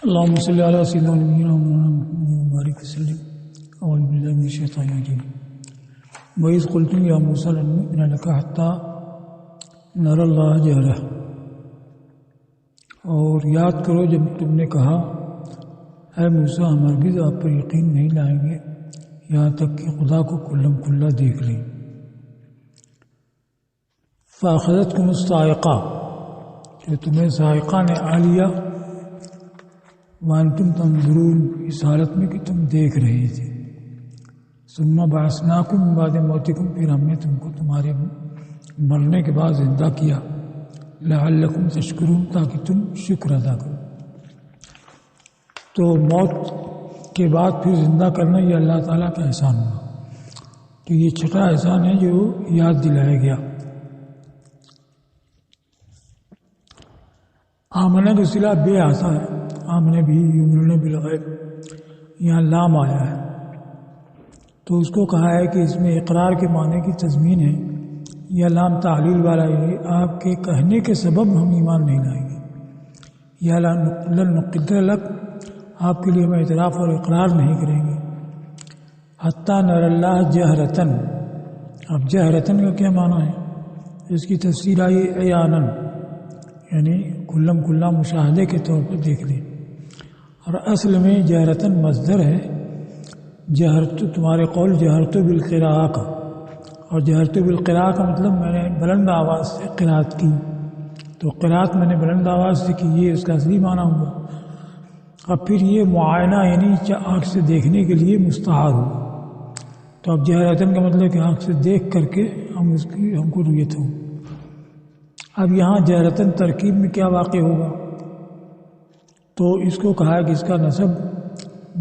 اللهم صل على سيدنا نبينا محمد وبارك وسلم. أعوذ بالله من الشيطان الرجيم. وإذ قلتم يا موسى لن نؤمن لك حتى نرى الله جهرة. اور یاد کرو جب تم نے کہا اے موسیٰ ہم ہرگز آپ پر یقین نہیں لائیں گے یہاں تک کہ خدا کو کلم کلا دیکھ لیں. فاخذتکم الصاعقہ، کہ تمہیں صاعقہ نے آ لیا، وانتم تنظرون، اس حالت میں کہ تم دیکھ رہے تھے. ثم بعثناکم من بعد موتکم، پھر ہم نے تم کو تمہارے مرنے کے بعد زندہ کیا، لعلکم تشکرون، تاکہ تم شکر ادا کرو. تو موت کے بعد پھر زندہ کرنا یہ اللہ تعالیٰ کا احسان ہوا. تو یہ چھٹا احسان ہے جو یاد دلایا گیا. آمنہ کا صلہ بے آسا ہے، آمنہ بھی یؤمنون بالغیب، یہاں لام آیا ہے تو اس کو کہا ہے کہ اس میں اقرار کے معنی کی تضمین ہے. یہ لام تعلیل والا ہے، آپ کے کہنے کے سبب ہم ایمان نہیں لائیں گے. یا لن نقر لک، آپ کے لیے ہم اعتراف اور اقرار نہیں کریں گے. حتی نر اللہ جہرتن، اب جہرتن کا کیا معنی ہے؟ اس کی تفسیر آئی عیانن، یعنی کلم کلا مشاہدے کے طور پر دیکھ لیں. اور اصل میں جہرتن مصدر ہے. جہرت تمہارے قول جہرت بالقراءہ کا، اور جہرت بالقراءہ کا مطلب میں نے بلند آواز سے قراءت کی. تو قراءت میں نے بلند آواز سے کی، یہ اس کا اصلی معنی ہوا. اب پھر یہ معائنہ یعنی آنکھ سے دیکھنے کے لیے مستعار ہوا. تو اب جہرتن کا مطلب کہ آنکھ سے دیکھ کر کے ہم کو رویت ہو. اب یہاں جہرتن ترکیب میں کیا واقع ہوگا؟ تو اس کو کہا ہے کہ اس کا نسب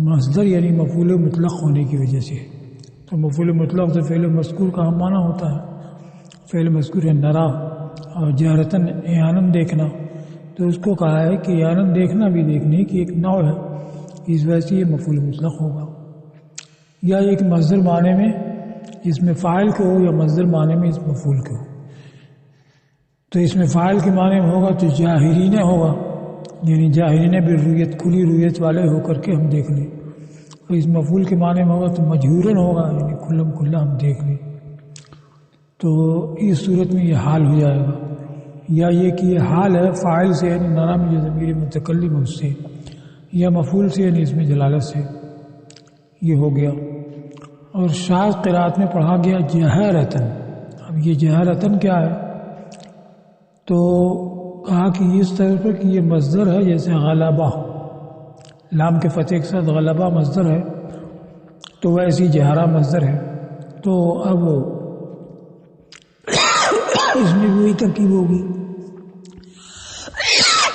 مصدر یعنی مفعول مطلق ہونے کی وجہ سے. تو مفعول مطلق سے فعل مذکور کا ہم معنی ہوتا ہے. فعل مذکور ہے نرا، اور جہرتن اعانن دیکھنا. تو اس کو کہا ہے کہ اعانن دیکھنا بھی دیکھنے کی ایک نوع ہے، اس وجہ سے یہ مفعول مطلق ہوگا. یا ایک مصدر معنی میں اس میں فاعل کے ہو، یا مصدر معنی میں اس مفعول کے ہو. تو اس میں فاعل کے معنی میں ہوگا تو جاہرین ہوگا، یعنی جاہرین بالرویت، کھلی رویت والے ہو کر کے ہم دیکھ لیں. اور اس مفعول کے معنی میں ہوگا تو مجہورن ہوگا، یعنی کلم کلا ہم دیکھ لیں. تو اس صورت میں یہ حال ہو جائے گا. یا یہ کہ یہ حال ہے فاعل سے، یعنی نرا میں جو ضمیر متکلم ہے اس سے، یا مفعول سے یعنی اس میں جلالت سے، یہ ہو گیا. اور شاذ قرات میں پڑھا گیا جہرتن. اب یہ جہرتن کیا ہے؟ تو کہا کہ اس طرح پر کہ یہ مصدر ہے، جیسے غلبہ، لام کے فتح کے ساتھ غلبہ مصدر ہے، تو ویسی جہرہ مصدر ہے. تو اب اس میں وہی ترکیب ہوگی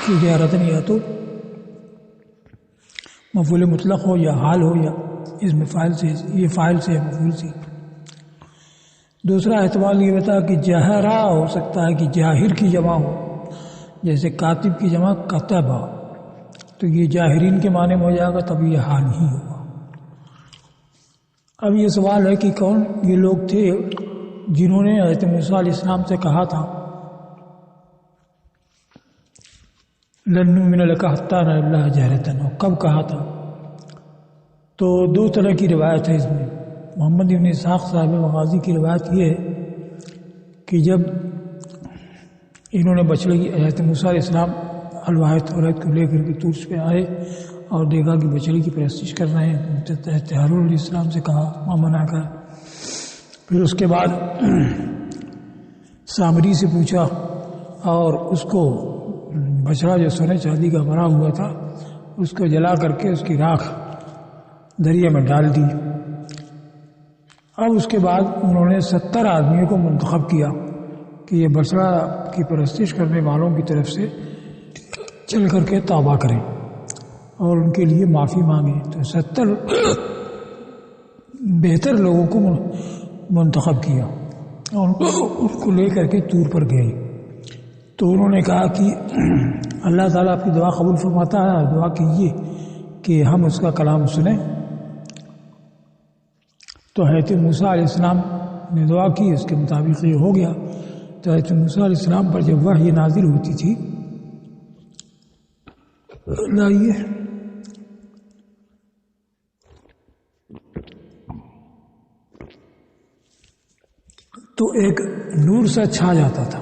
کہ جہرتن یا تو مفعول مطلق ہو، یا حال ہو، یا اس میں فاعل سے، یہ فاعل سے ہے مفعول سے. دوسرا احتمال یہ بتا کہ جہرہ ہو سکتا ہے کہ جاہر کی جمع ہو، جیسے کاتب کی جمع کتبہ، تو یہ جاہرین کے معنی میں ہو جائے گا، تب یہ حال ہی ہوگا. اب یہ سوال ہے کہ کون یہ لوگ تھے جنہوں نے حضرت موسیٰ علیہ السلام سے کہا تھا لن نؤمن لک حتی نری اللہ جہرتن، اور کب کہا تھا؟ تو دو طرح کی روایت ہے اس میں. محمد ابن اسحاق صاحب مغازی کی روایت یہ ہے کہ جب انہوں نے بچڑے کی حضرت موسیٰ علیہ السلام الواحد توریت کو لے کر کے طور پہ آئے اور دیکھا کہ بچڑے کی پرستش کر رہے ہیں، ہارون علیہ السلام سے کہا ماں منع کر. پھر اس کے بعد سامری سے پوچھا، اور اس کو بچڑا جو سونے چاندی کا بنا ہوا تھا اس کو جلا کر کے اس کی راکھ دریا میں ڈال دی. اب اس کے بعد انہوں نے 70 آدمیوں کو منتخب کیا کہ یہ بچڑا کی پرستش کرنے والوں کی طرف سے چل کر کے توبہ کریں اور ان کے لیے معافی مانگیں. تو 70 بہتر لوگوں کو منتخب کیا اور ان کو لے کر کے طور پر گئے. تو انہوں نے کہا کہ اللہ تعالیٰ آپ کی دعا قبول فرماتا ہے، دعا کیجیے کہ ہم اس کا کلام سنیں. تو حضرت موسیٰ علیہ السلام نے دعا کی، اس کے مطابق یہ ہو گیا. تو حضرت موسیٰ علیہ السلام پر جب وحی نازل ہوتی تھی، لائیے تو ایک نور سا چھا جاتا تھا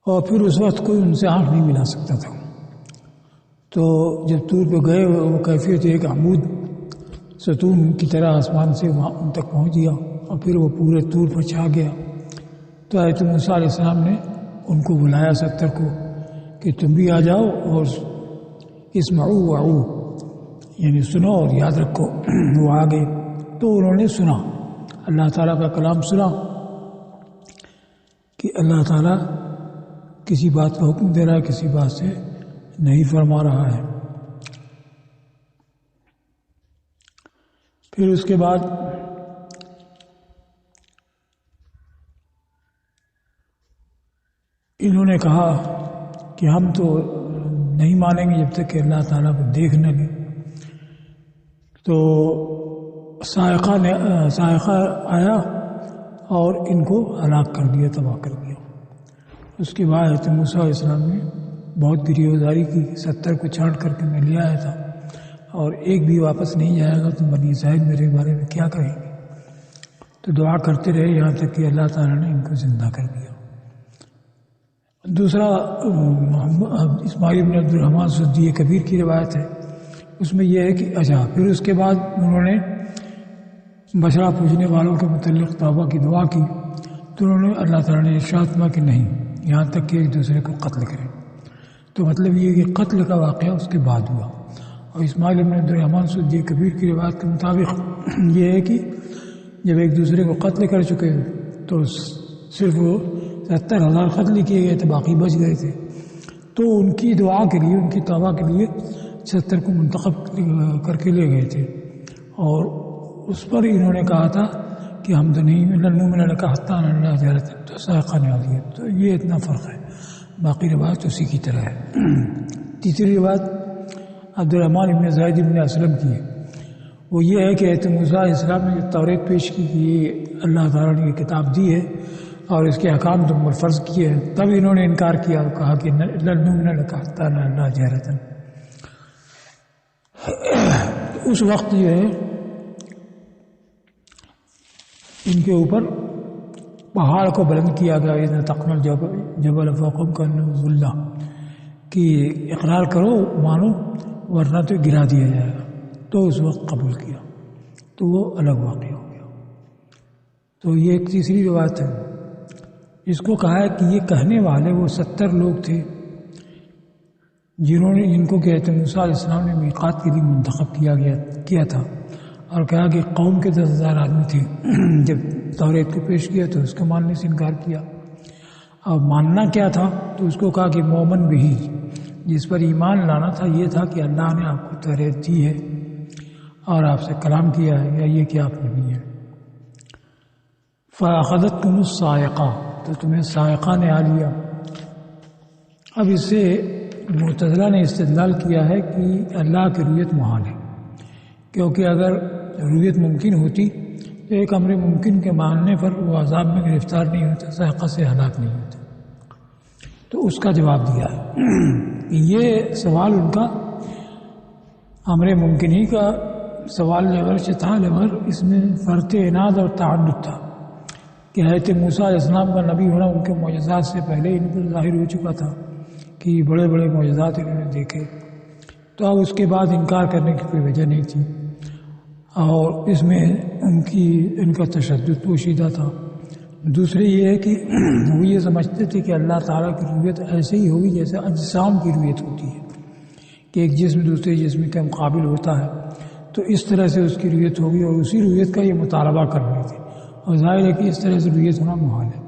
اور پھر اس وقت کوئی ان سے آنکھ نہیں ملا سکتا تھا. تو جب طور پہ گئے وہ کیفیت ایک عمود ستون کی طرح آسمان سے وہاں ان تک پہنچ گیا اور پھر وہ پورے طور پر چھا گیا. تو حضرت موسیٰ علیہ السلام نے ان کو بلایا 70 کو کہ تم بھی آ جاؤ اور اسمعوا وعوا، یعنی سنو اور یاد رکھو. وہ آ گئے تو انہوں نے سنا، اللہ تعالیٰ کا کلام سنا کہ اللہ تعالیٰ کسی بات کا حکم دے رہا ہے، کسی بات سے نہیں فرما رہا ہے. پھر اس کے بعد انہوں نے کہا کہ ہم تو نہیں مانیں گے جب تک کہ اللہ تعالیٰ کو دیکھ نہ لیں. تو صاعقہ آیا اور ان کو ہلاک کر دیا، تباہ کر دیا. اس کے بعد حضرت موسیٰ علیہ السلام نے بہت گریہ وزاری کی. 70 کو چھانٹ کر کے میں لے آیا تھا اور ایک بھی واپس نہیں جائے گا تو بنی اسرائیل میرے بارے میں کیا کہیں گے. تو دعا کرتے رہے یہاں تک کہ اللہ تعالیٰ نے ان کو زندہ کر دیا. دوسرا اسماعیل بن عبد الرحمن سدی کبیر کی روایت ہے، اس میں یہ ہے کہ اچھا پھر اس کے بعد انہوں نے بچڑا پوجنے والوں کے متعلق توبہ کی دعا کی تو انہوں نے اللہ تعالیٰ نے ارشاد فرمایا کہ نہیں، یہاں تک کہ ایک دوسرے کو قتل کریں. تو مطلب یہ کہ قتل کا واقعہ اس کے بعد ہوا. اور اسماعیل بن عبد الرحمن سدی کبیر کی روایت کے مطابق یہ ہے کہ جب ایک دوسرے کو قتل کر چکے تو صرف وہ 70,000 قتل کیے گئے تھے، باقی بچ گئے تھے. تو ان کی دعا کے لیے، ان کی توبہ کے لیے 70 کو منتخب کر کے لے گئے تھے. اور اس پر انہوں نے کہا تھا کہ ہم تو نہیں میں نے کہا حتیٰ اللہ جہرت، تو صاعقہ نے آ دیا. تو یہ اتنا فرق ہے، باقی روایت اسی کی طرح ہے. تیسری روایت عبد الرحمن ابن زید ابن اسلم کی ہے. وہ یہ ہے کہ حضرت موسیٰ علیہ السلام نے جو توریت پیش کی کہ یہ اللہ تعالیٰ نے یہ کتاب دی ہے اور اس کے احکام تم پر فرض کیے ہیں، تب انہوں نے انکار کیا اور کہا کہ لن لک حتیٰ اللہ جہرتاً. اس وقت جو ہے ان کے اوپر پہاڑ کو بلند کیا گیا، اذا تقنا الجبل فوقهم كأنه ظلة، کہ اقرار کرو مانو ورنہ تو گرا دیا جائے گا. تو اس وقت قبول کیا تو وہ الگ واقعہ ہو گیا. تو یہ ایک تیسری روایت ہے. اس کو کہا ہے کہ یہ کہنے والے وہ 70 لوگ تھے جن کو کہ موسیٰ علیہ السلام نے میقات کے لیے منتخب کیا تھا اور کہا کہ قوم کے 10,000 آدمی تھے. جب توریت کو پیش کیا تو اس کو ماننے سے انکار کیا. اور ماننا کیا تھا تو اس کو کہا کہ مومن بھی، جس پر ایمان لانا تھا یہ تھا کہ اللہ نے آپ کو توریت دی ہے اور آپ سے کلام کیا ہے، یا یہ کہ آپ نہیں ہے. فَأَخَذَتْكُمُ الصَّاعِقَةُ، تو تمہیں صاعقہ نے آ لیا. اب اس سے معتزلہ نے استدلال کیا ہے کہ اللہ کی رؤیت محال ہے، کیونکہ اگر رؤیت ممکن ہوتی تو ایک امر ممکن کے ماننے پر وہ عذاب میں گرفتار نہیں ہوتا، صاعقہ سے ہلاک نہیں ہوتا. تو اس کا جواب دیا ہے. یہ سوال ان کا امر ممکن ہی کا سوال لغر سے تھا، لغر اس میں فرط عناد اور تعدد تھا کہ حضرت موسیٰ علیہ السلام کا نبی ہونا ان کے معجزات سے پہلے ان پر ظاہر ہو چکا تھا کہ بڑے بڑے معجزات انہوں نے دیکھے. تو اب اس کے بعد انکار کرنے کی کوئی وجہ نہیں تھی. اور اس میں ان کا تشدد پوشیدہ تھا. دوسری یہ ہے کہ وہ یہ سمجھتے تھے کہ اللہ تعالیٰ کی رؤیت ایسے ہی ہوگی جیسے اجسام کی رؤیت ہوتی ہے کہ ایک جسم دوسرے جسم کے مقابل ہوتا ہے، تو اس طرح سے اس کی رؤیت ہوگی اور اسی رؤیت کا یہ مطالبہ کر رہے تھے. اور ظاہر ہے کہ اس طرح سے رؤیت ہونا محال ہے.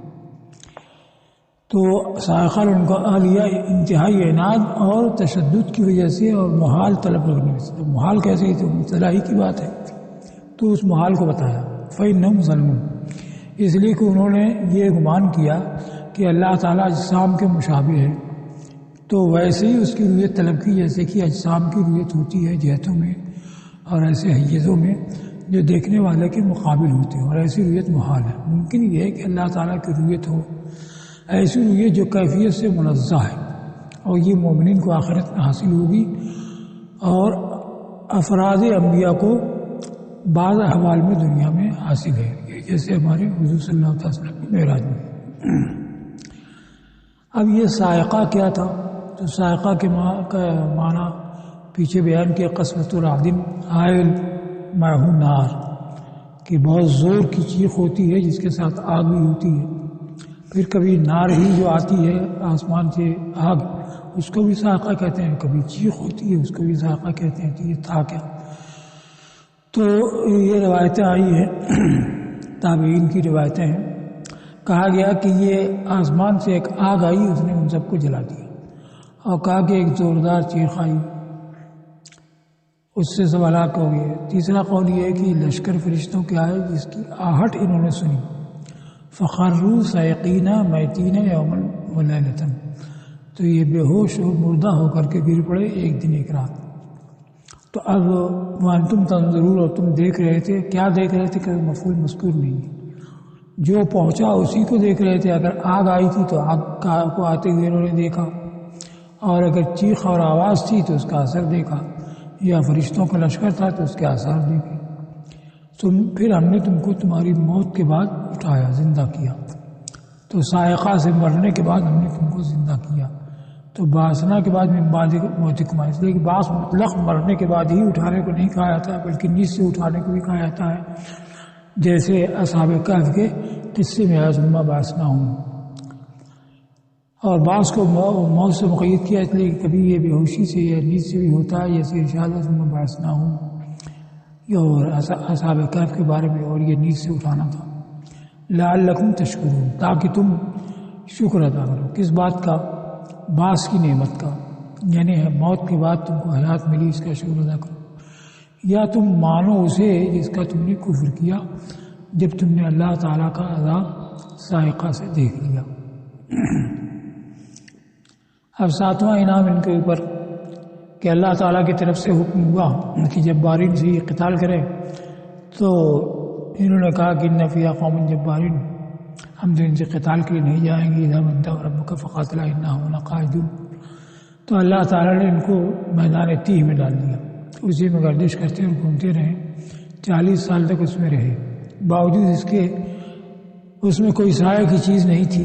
تو صاعقہ ان کا عالیہ انتہائی عناد اور تشدد کی وجہ سے اور محال طلب کرنے سے. محال کیسے تو مطلعی کی بات ہے، تو اس محال کو بتایا. فَإِنَّهُمْ ظَلْمُونَ، اس لیے کہ انہوں نے یہ گمان کیا کہ اللہ تعالیٰ اجسام کے مشابہ ہے، تو ویسے ہی اس کی رؤیت طلب کی جیسے کہ اجسام کی رؤیت ہوتی ہے جہتوں میں اور ایسے حیزوں میں جو دیکھنے والے کے مقابل ہوتے ہیں، اور ایسی رؤیت محال ہے. ممکن یہ ہے کہ اللہ تعالیٰ کی رؤیت ہو، ایسی رؤیت جو کیفیت سے منزہ ہے، اور یہ مومنین کو آخرت میں حاصل ہوگی اور افراد انبیاء کو بعض احوال میں دنیا میں حاصل ہے. جیسے ہمارے حضور صلی اللہ علیہ وسلم کی معراج میں. اب یہ صاعقہ کیا تھا؟ تو صاعقہ کے معنی پیچھے بیان کیا، قسوۃ العدم حائل معہ نار، کہ بہت زور کی چیخ ہوتی ہے جس کے ساتھ آگ بھی ہوتی ہے. پھر کبھی نار ہی جو آتی ہے آسمان سے آگ، اس کو بھی صاعقہ کہتے ہیں. کبھی چیخ ہوتی ہے اس کو بھی صاعقہ کہتے ہیں. تو یہ تھا کیا؟ تو یہ روایتیں آئی ہیں، تابعین کی روایتیں ہیں. کہا گیا کہ یہ آسمان سے ایک آگ آئی، اس نے ان سب کو جلا دیا. اور کہا کہ ایک زوردار چیخ آئی، اس سے سب ہلاک ہو گئے. تیسرا قول یہ ہے کہ لشکر فرشتوں کے آئے جس کی آہٹ انہوں نے سنی، فخروا صاعقین میتین یوما ولیلۃ، تو یہ بے ہوش اور مردہ ہو کر کے گر پڑے ایک دن ایک رات. تو اب وانتم تنظرون، اور تم دیکھ رہے تھے. کیا دیکھ رہے تھے؟ کہ مفعول مذکور نہیں ہے، جو پہنچا اسی کو دیکھ رہے تھے. اگر آگ آئی تھی تو آگ کو آتے ہوئے انہوں نے دیکھا، اور اگر چیخ اور آواز تھی تو اس کا اثر دیکھا، یا فرشتوں کا لشکر تھا تو اس کے آثار دیکھے. پھر ہم نے تم کو تمہاری موت کے بعد اٹھایا، زندہ کیا. تو صاعقہ سے مرنے کے بعد ہم نے تم کو زندہ کیا. تو بعثنا کے بعد من بعد موتکم، اس لیے کہ بعث مطلق مرنے کے بعد ہی اٹھانے کو نہیں کہا جاتا ہے، بلکہ نیز سے اٹھانے کو بھی کہا جاتا ہے، جیسے اصحاب کہف کے قصے میں ہے ثم بعثناہم. اور بعض کو موت سے مقید کیا، اس لیے کہ کبھی یہ بے ہوشی سے یا نیند سے بھی ہوتا ہے، جیسے ارشاد ثم بعثناہم اور اصحاب کہف کے بارے میں، اور یہ نیند سے اٹھانا تھا. لعلکم تشکرون، تاکہ تم شکر ادا کرو. کس بات کا؟ بعث کی نعمت کا، یعنی موت کے بعد تم کو حیات ملی، اس کا شکر ادا کرو. یا تم مانو اسے جس کا تم نے کفر کیا جب تم نے اللہ تعالیٰ کا عذاب صاعقہ سے دیکھ لیا. اب ساتواں انعام ان کے اوپر کہ اللہ تعالیٰ کی طرف سے حکم ہوا کہ جبارین سے یہ قتال کرے. تو انہوں نے کہا کہ ان فیہا قوم جبارین، ہم تو ان سے قتال کے لیے نہیں جائیں گے. اذهب انت وربک فقاتلا انا هنا قاعدون. تو اللہ تعالیٰ نے ان کو میدان تیہ میں ڈال دیا، اسی میں گردش کرتے اور گھومتے رہے. 40 سال تک اس میں رہے، باوجود اس کے اس میں کوئی سایہ کی چیز نہیں تھی.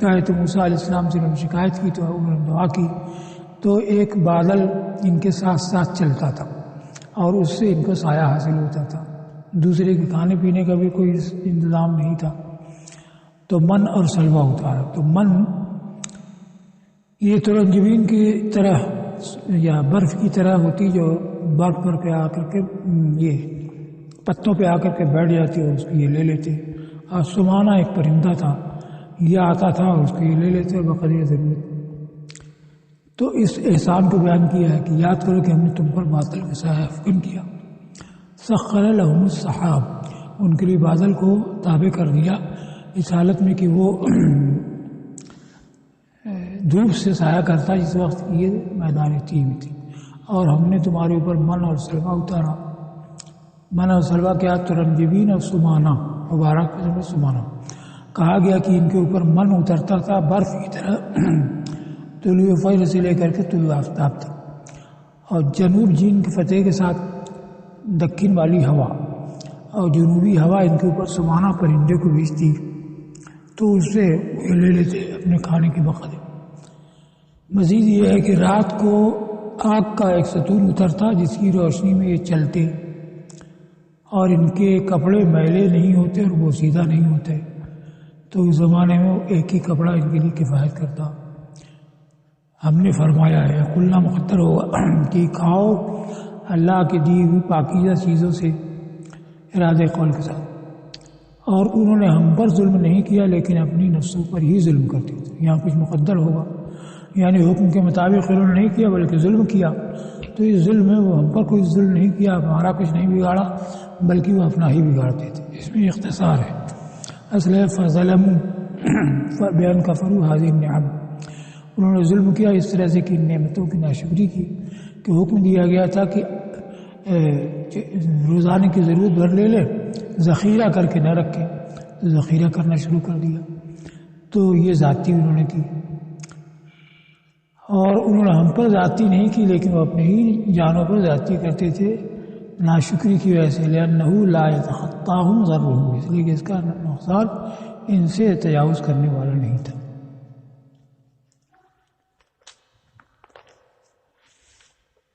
چاہے تو موسیٰ علیہ السلام سے انہوں نے شکایت کی تو انہوں نے دعا کی تو ایک بادل ان کے ساتھ ساتھ چلتا تھا اور اس سے ان کو سایہ حاصل ہوتا تھا. دوسرے کے کھانے پینے کا بھی کوئی انتظام نہیں تھا. تو من اور سلوہ اتارا. تو من یہ ترنجبین کی طرح یا برف کی طرح ہوتی، جو برف پر پہ آ کر کے یہ پتوں پہ آ کر کے بیٹھ جاتی اور اس کو یہ لے لیتے. اور سمانہ ایک پرندہ تھا، یہ آتا تھا اور اس کو یہ لے لیتے اور بقدر ضرورت. تو اس احسان کو بیان کیا ہے کہ یاد کرو کہ ہم نے تم پر بادل کا سایہ افکن کیا. سخر لهم السحاب، ان کے لیے بادل کو تابع کر دیا اس حالت میں کہ وہ دھوپ سے سایہ کرتا جس وقت یہ میدان تیہ میں تھی. اور ہم نے تمہارے اوپر من اور سلوہ اتارا. من اور سلوہ کیا؟ ترنجبین اور سمانہ، مبارک میں سمانہ. کہا گیا کہ ان کے اوپر من اترتا تھا برف کی طرح، طلوع فجر سے لے کر کے طلوع آفتاب تک. اور جنوب جین کے فتح کے ساتھ دکن والی ہوا اور جنوبی ہوا ان کے اوپر سمانہ پرندے کو بھیجتی تو اس سے یہ لے لیتے اپنے کھانے کے بقدر. مزید یہ ہے کہ رات کو آگ کا ایک ستون اترتا جس کی روشنی میں یہ چلتے اور ان کے کپڑے میلے نہیں ہوتے اور وہ سیدھا نہیں ہوتے. تو اس زمانے میں ایک ہی کپڑا ان کے لیے کفایت کرتا. ہم نے فرمایا ہے کلنا مقدر ہوگا کہ کھاؤ اللہ کے دی ہوئی پاکیزہ چیزوں سے ارادے قول کے ساتھ. اور انہوں نے ہم پر ظلم نہیں کیا لیکن اپنی نفسوں پر ہی ظلم کرتے تھے. یہاں کچھ مقدر ہوگا، یعنی حکم کے مطابق انہوں نے نہیں کیا بلکہ ظلم کیا. تو اس ظلم میں وہ ہم پر کوئی ظلم نہیں کیا، ہمارا کچھ نہیں بگاڑا بلکہ وہ اپنا ہی بگاڑتے تھے. اس میں اختصار ہے. اصل ہے فظلموا بیان کفروا هذه النعم، انہوں نے ظلم کیا اس طرح سے کہ نعمتوں کی ناشکری کی کہ حکم دیا گیا تھا کہ روزانے کی ضرورت بھر لے لے، ذخیرہ کر کے نہ رکھے، تو ذخیرہ کرنا شروع کر دیا. تو یہ ذاتی انہوں نے کی اور انہوں نے ہم پر ذاتی نہیں کی لیکن وہ اپنے ہی جانوں پر ذاتی کرتے تھے ناشکری کی وجہ سے، لأنہ لا یتخطاہم ضررہم، اس لیے کہ اس کا نقصان ان سے تجاوز کرنے والا نہیں تھا۔